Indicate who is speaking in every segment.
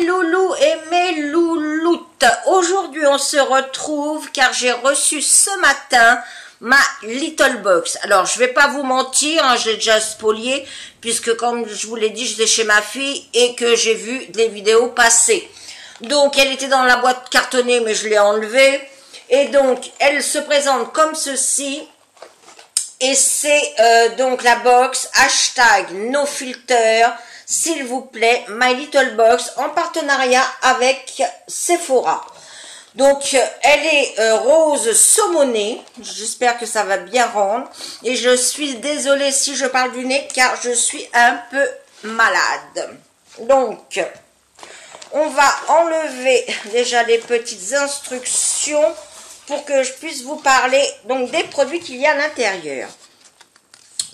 Speaker 1: loulous et mes louloutes. Aujourd'hui, on se retrouve car j'ai reçu ce matin ma Little Box. Alors, je vais pas vous mentir, hein, j'ai déjà spolié puisque comme je vous l'ai dit, j'étais chez ma fille et que j'ai vu des vidéos passer. Donc, elle était dans la boîte cartonnée, mais je l'ai enlevée. Et donc, elle se présente comme ceci. Et c'est donc la box hashtag #NoFilter, s'il vous plaît, My Little Box, en partenariat avec Sephora. Donc, elle est rose saumonée. J'espère que ça va bien rendre. Et je suis désolée si je parle du nez, car je suis un peu malade. Donc, on va enlever déjà les petites instructions pour que je puisse vous parler donc des produits qu'il y a à l'intérieur.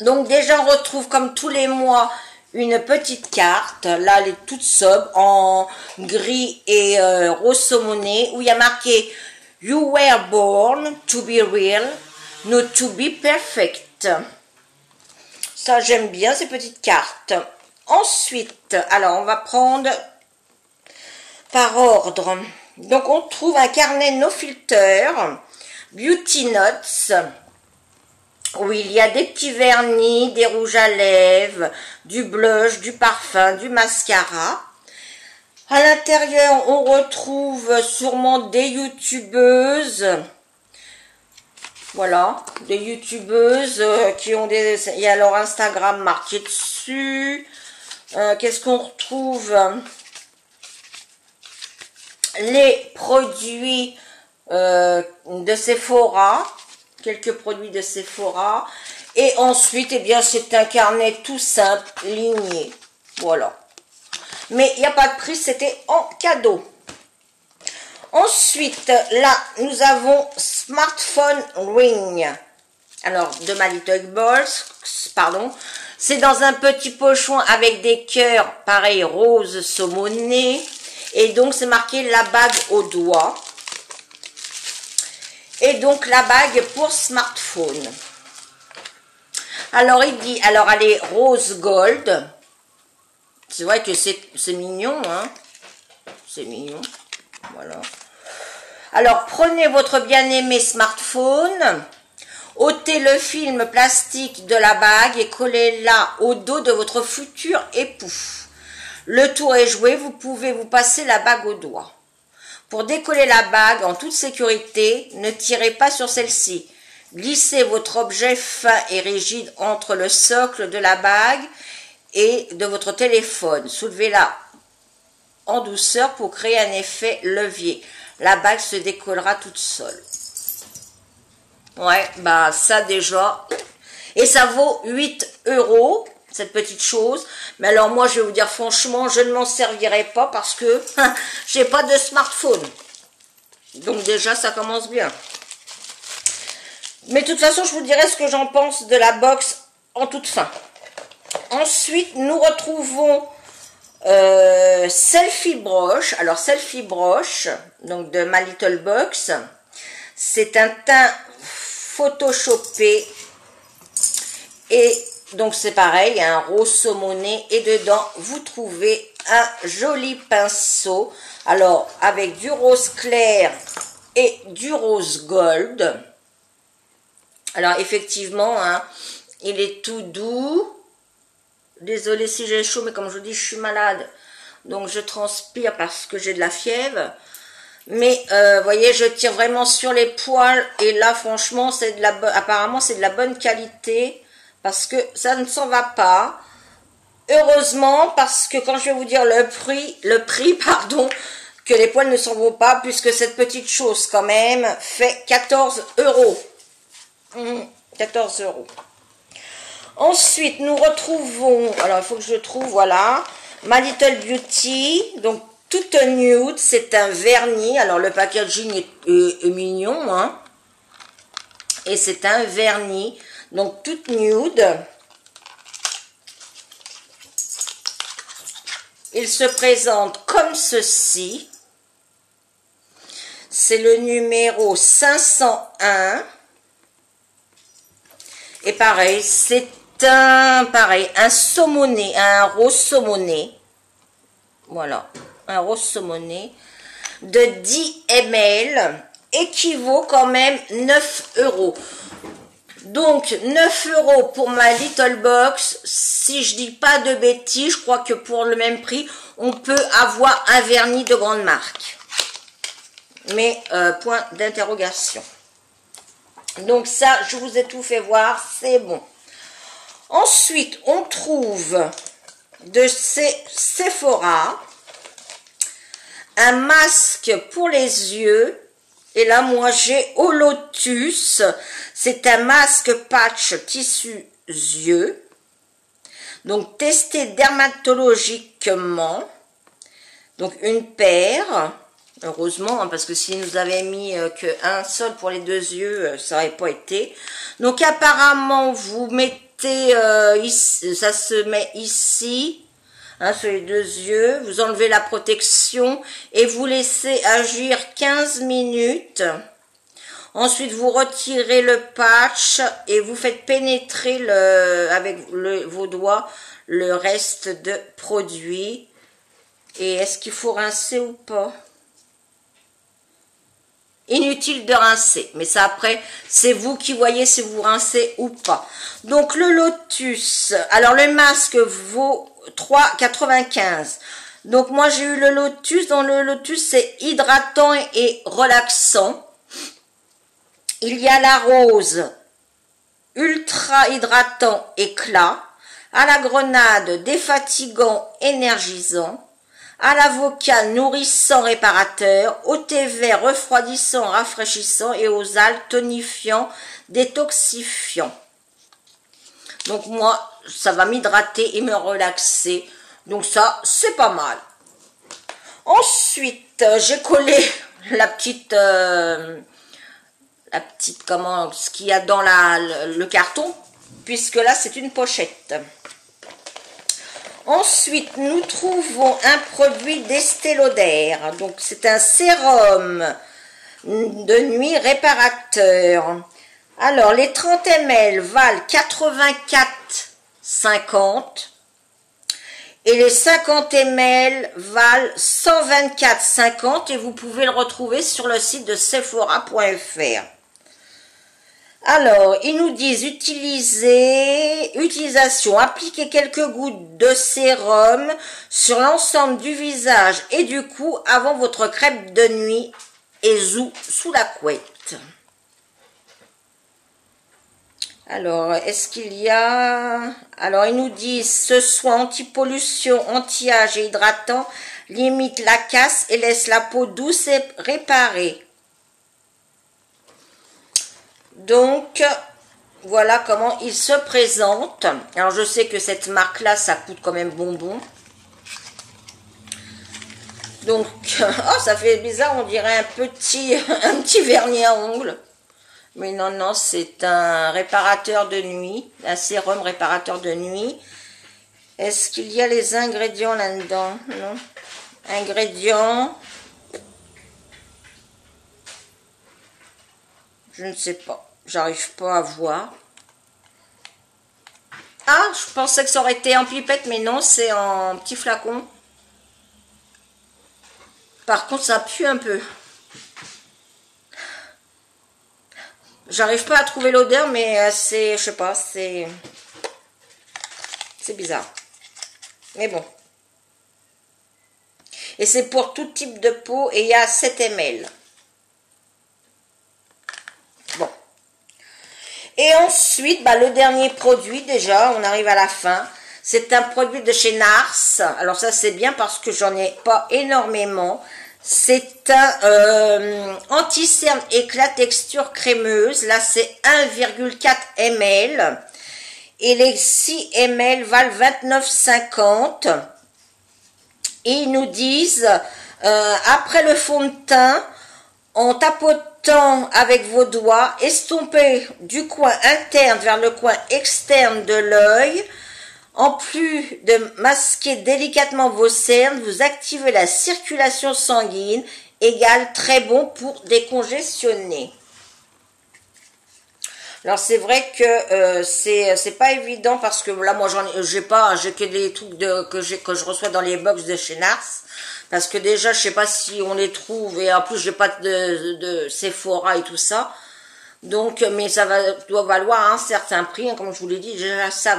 Speaker 1: Donc déjà on retrouve comme tous les mois une petite carte, là elle est toute sobre en gris et rose saumoné où il y a marqué You were born to be real, not to be perfect. Ça j'aime bien ces petites cartes. Ensuite, alors on va prendre par ordre. Donc, on trouve un carnet NoFilter, Beauty Notes, où il y a des petits vernis, des rouges à lèvres, du blush, du parfum, du mascara. À l'intérieur, on retrouve sûrement des youtubeuses. Voilà, des youtubeuses qui ont des... Il y a leur Instagram marqué dessus. Qu'est-ce qu'on retrouve ? Les produits de Sephora, quelques produits de Sephora, et ensuite, eh bien, c'est un carnet tout simple, ligné, voilà. Mais il n'y a pas de prix, c'était en cadeau. Ensuite, là, nous avons Smartphone Ring, alors, de My Little Box, pardon, c'est dans un petit pochon avec des cœurs, pareil, rose saumoné. Et donc, c'est marqué la bague au doigt. Et donc, la bague pour smartphone. Alors, il dit, alors, elle est rose gold. C'est vrai que c'est mignon, hein. C'est mignon. Voilà. Alors, prenez votre bien-aimé smartphone. Ôtez le film plastique de la bague et collez-la au dos de votre futur époux. Le tour est joué, vous pouvez vous passer la bague au doigt. Pour décoller la bague en toute sécurité, ne tirez pas sur celle-ci. Glissez votre objet fin et rigide entre le socle de la bague et de votre téléphone. Soulevez-la en douceur pour créer un effet levier. La bague se décollera toute seule. Ouais, bah ça déjà. Et ça vaut 8 €. Cette petite chose, mais alors moi je vais vous dire franchement, je ne m'en servirai pas parce que j'ai pas de smartphone, donc déjà ça commence bien. Mais de toute façon je vous dirai ce que j'en pense de la box en toute fin. Ensuite nous retrouvons Selfie Brush. Alors Selfie Brush, donc de My Little Box, c'est un teint photoshopé et donc c'est pareil, un rose saumoné et dedans vous trouvez un joli pinceau. Alors avec du rose clair et du rose gold. Alors effectivement, hein, il est tout doux. Désolée si j'ai chaud, mais comme je vous dis, je suis malade. Donc je transpire parce que j'ai de la fièvre. Mais vous voyez, je tire vraiment sur les poils et là franchement, c'est de la apparemment c'est de la bonne qualité. Parce que ça ne s'en va pas. Heureusement, parce que quand je vais vous dire le prix, pardon, que les poils ne s'en vont pas, puisque cette petite chose, quand même, fait 14 €. 14 €. Ensuite, nous retrouvons, alors il faut que je trouve, voilà, My Little Beauty, donc toute nude, c'est un vernis. Alors le packaging est mignon, hein. Et c'est un vernis. Donc, toute nude. Il se présente comme ceci. C'est le numéro 501. Et pareil, c'est un saumoné, un rose saumoné. Voilà. un rose saumoné de 10 ml équivaut quand même 9 €. Donc 9 € pour ma Little Box. Si je dis pas de bêtises, je crois que pour le même prix, on peut avoir un vernis de grande marque. Mais point d'interrogation. Donc ça, je vous ai tout fait voir, c'est bon. Ensuite, on trouve de Sephora un masque pour les yeux. Et là, moi, j'ai au Lotus. C'est un masque patch tissu yeux. Donc, testé dermatologiquement. Donc, une paire. Heureusement, hein, parce que s'il nous avait mis qu'un seul pour les deux yeux, ça n'aurait pas été. Donc, apparemment, vous mettez, ici, ça se met ici. Hein, sur les deux yeux, vous enlevez la protection et vous laissez agir 15 minutes. Ensuite, vous retirez le patch et vous faites pénétrer avec vos doigts le reste de produit. Et est-ce qu'il faut rincer ou pas? Inutile de rincer, mais ça après, c'est vous qui voyez si vous rincez ou pas. Donc le Lotus, alors le masque vaut 3,95. Donc moi j'ai eu le Lotus. Dans le Lotus, c'est hydratant et relaxant. Il y a la rose, ultra hydratant éclat, à la grenade, défatigant, énergisant, à l'avocat, nourrissant, réparateur, au thé vert, refroidissant, rafraîchissant, et aux algues, tonifiant, détoxifiant. Donc moi, ça va m'hydrater et me relaxer. Donc ça, c'est pas mal. Ensuite, j'ai collé la petite, comment, ce qu'il y a dans le carton, puisque là, c'est une pochette. Ensuite, nous trouvons un produit d'Estée Lauder. Donc, c'est un sérum de nuit réparateur. Alors, les 30 ml valent 84,50 et les 50 ml valent 124,50 et vous pouvez le retrouver sur le site de sephora.fr. Alors, ils nous disent utilisation, appliquez quelques gouttes de sérum sur l'ensemble du visage et du cou avant votre crêpe de nuit et sous la couette. Alors, est-ce qu'il y a... Alors, ils nous disent ce soin anti-pollution, anti-âge et hydratant limite la casse et laisse la peau douce et réparée. Donc, voilà comment il se présente. Alors, je sais que cette marque-là, ça coûte quand même bonbon. Donc, oh, ça fait bizarre, on dirait un petit vernis à ongles. Mais non, non, c'est un réparateur de nuit, un sérum réparateur de nuit. Est-ce qu'il y a les ingrédients là-dedans? Non. Ingrédients. Je ne sais pas. J'arrive pas à voir. Ah, je pensais que ça aurait été en pipette, mais non, c'est en petit flacon. Par contre, ça pue un peu. J'arrive pas à trouver l'odeur, mais c'est, je sais pas, c'est bizarre. Mais bon. Et c'est pour tout type de peau et il y a 7 ml. Bon. Et ensuite, bah, le dernier produit, déjà, on arrive à la fin. C'est un produit de chez Nars. Alors ça, c'est bien parce que j'en ai pas énormément. C'est un anti-cerne éclat texture crémeuse. Là, c'est 1,4 ml. Et les 6 ml valent 29,50. Et ils nous disent, après le fond de teint, en tapotant avec vos doigts, estompez du coin interne vers le coin externe de l'œil. En plus de masquer délicatement vos cernes, vous activez la circulation sanguine, égale très bon pour décongestionner. Alors c'est vrai que c'est pas évident parce que là moi j'ai pas, j'ai que des trucs que je reçois dans les box de chez Nars, parce que déjà je sais pas si on les trouve, et en plus j'ai pas de Sephora et tout ça. Donc mais ça doit valoir un certain prix, hein, comme je vous l'ai dit, déjà ça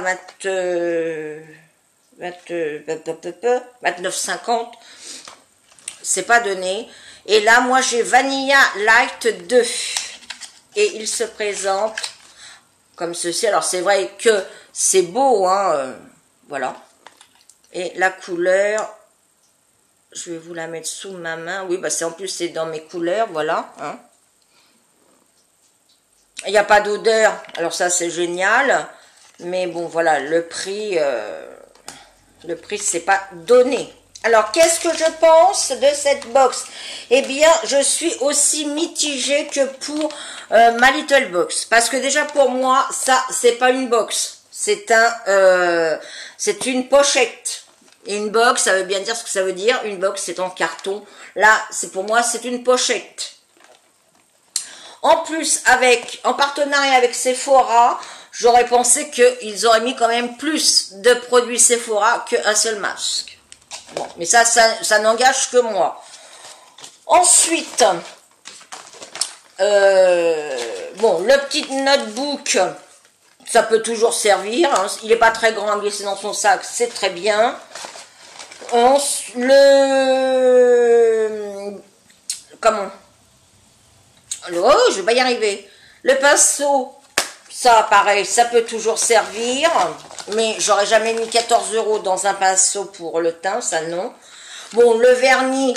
Speaker 1: 29,50, c'est pas donné. Et là moi j'ai Vanilla Light 2 et il se présente comme ceci. Alors c'est vrai que c'est beau, hein, voilà. Et la couleur, je vais vous la mettre sous ma main. Oui, bah c'est en plus c'est dans mes couleurs, voilà. Hein. Il n'y a pas d'odeur, alors ça c'est génial. Mais bon, voilà, le prix c'est pas donné. Alors, qu'est-ce que je pense de cette box? Eh bien, je suis aussi mitigée que pour ma Little Box. Parce que déjà, pour moi, ça, c'est pas une box. C'est une pochette. Et une box, ça veut bien dire ce que ça veut dire. Une box, c'est en carton. Là, pour moi, c'est une pochette. En plus, en partenariat avec Sephora, j'aurais pensé qu'ils auraient mis quand même plus de produits Sephora qu'un seul masque. Bon, mais ça n'engage que moi. Ensuite, bon, le petit notebook, ça peut toujours servir. Hein. Il n'est pas très grand à glisser dans son sac, c'est très bien. Comment? Oh, je vais pas y arriver. Le pinceau, ça, pareil, ça peut toujours servir. Mais j'aurais jamais mis 14 € dans un pinceau pour le teint, ça non. Bon, le vernis,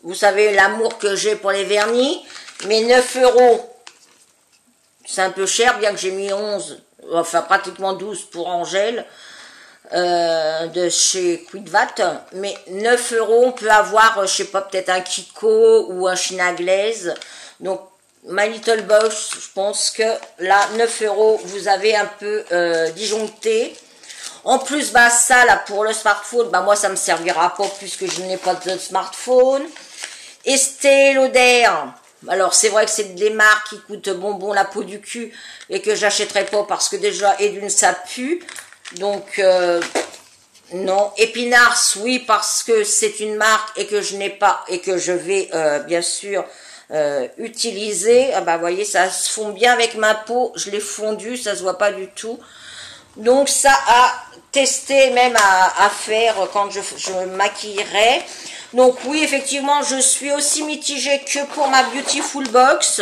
Speaker 1: vous savez l'amour que j'ai pour les vernis. Mais 9 €, c'est un peu cher, bien que j'ai mis 11, enfin pratiquement 12 pour Angèle, de chez Quidvat. Mais 9 €, on peut avoir, je sais pas, peut-être un Kiko ou un China Glaze. Donc, My Little Box, je pense que là, 9 €, vous avez un peu disjoncté. En plus, bah ça, là, pour le smartphone, bah moi, ça me servira pas puisque je n'ai pas de smartphone. Estée Lauder. Alors, c'est vrai que c'est des marques qui coûtent bonbon la peau du cul et que j'achèterai pas parce que déjà, et d'une, ça pue. Donc, non. Épinards, oui, parce que c'est une marque et que je n'ai pas et que je vais, bien sûr, utiliser. Ah bah, vous voyez, ça se fond bien avec ma peau. Je l'ai fondu, ça se voit pas du tout. Donc ça à tester, même à faire quand je maquillerai. Donc oui, effectivement, je suis aussi mitigée que pour ma Beautiful Box.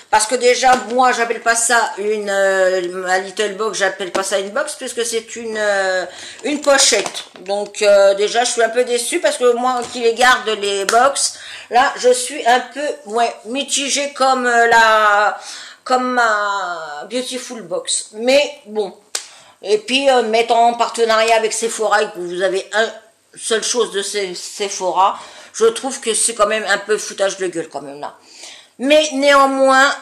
Speaker 1: Parce que déjà, moi, j'appelle pas ça ma Little Box, j'appelle pas ça une box, puisque c'est une pochette. Donc déjà, je suis un peu déçue, parce que moi qui les garde les box, là, je suis un peu mitigée comme ma Beautiful Box. Mais bon. Et puis, mettre en partenariat avec Sephora, et que vous avez une seule chose de Sephora, je trouve que c'est quand même un peu foutage de gueule quand même là. Mais néanmoins,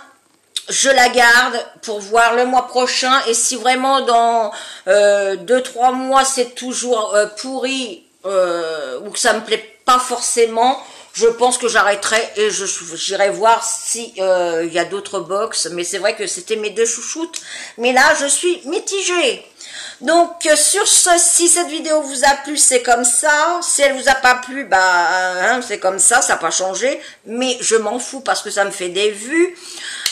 Speaker 1: je la garde pour voir le mois prochain. Et si vraiment dans 2-3 mois, c'est toujours pourri ou que ça me plaît pas forcément, je pense que j'arrêterai et j'irai voir si il y a d'autres box. Mais c'est vrai que c'était mes deux chouchoutes. Mais là, je suis mitigée. Donc, sur ce, si cette vidéo vous a plu, c'est comme ça. Si elle vous a pas plu, bah, hein, c'est comme ça n'a pas changé. Mais je m'en fous parce que ça me fait des vues.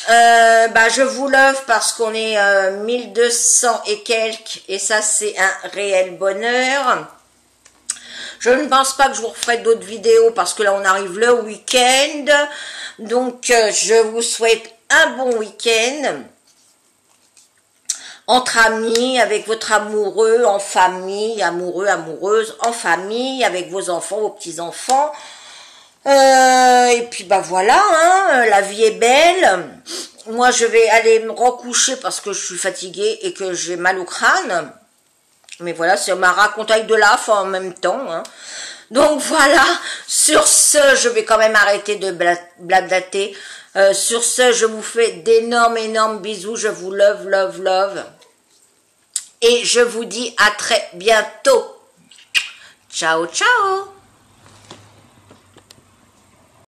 Speaker 1: Bah, je vous love parce qu'on est 1200 et quelques. Et ça, c'est un réel bonheur. Je ne pense pas que je vous referai d'autres vidéos parce que là, on arrive le week-end. Donc, je vous souhaite un bon week-end. Entre amis, avec votre amoureux, en famille, amoureux, amoureuse, en famille, avec vos enfants, vos petits-enfants. Et puis, bah voilà, hein, la vie est belle. Moi, je vais aller me recoucher parce que je suis fatiguée et que j'ai mal au crâne. Mais voilà, c'est ma racontaille de laf en même temps. Hein. Donc voilà, sur ce, je vais quand même arrêter de blablater. Sur ce, je vous fais d'énormes bisous. Je vous love. Et je vous dis à très bientôt. Ciao.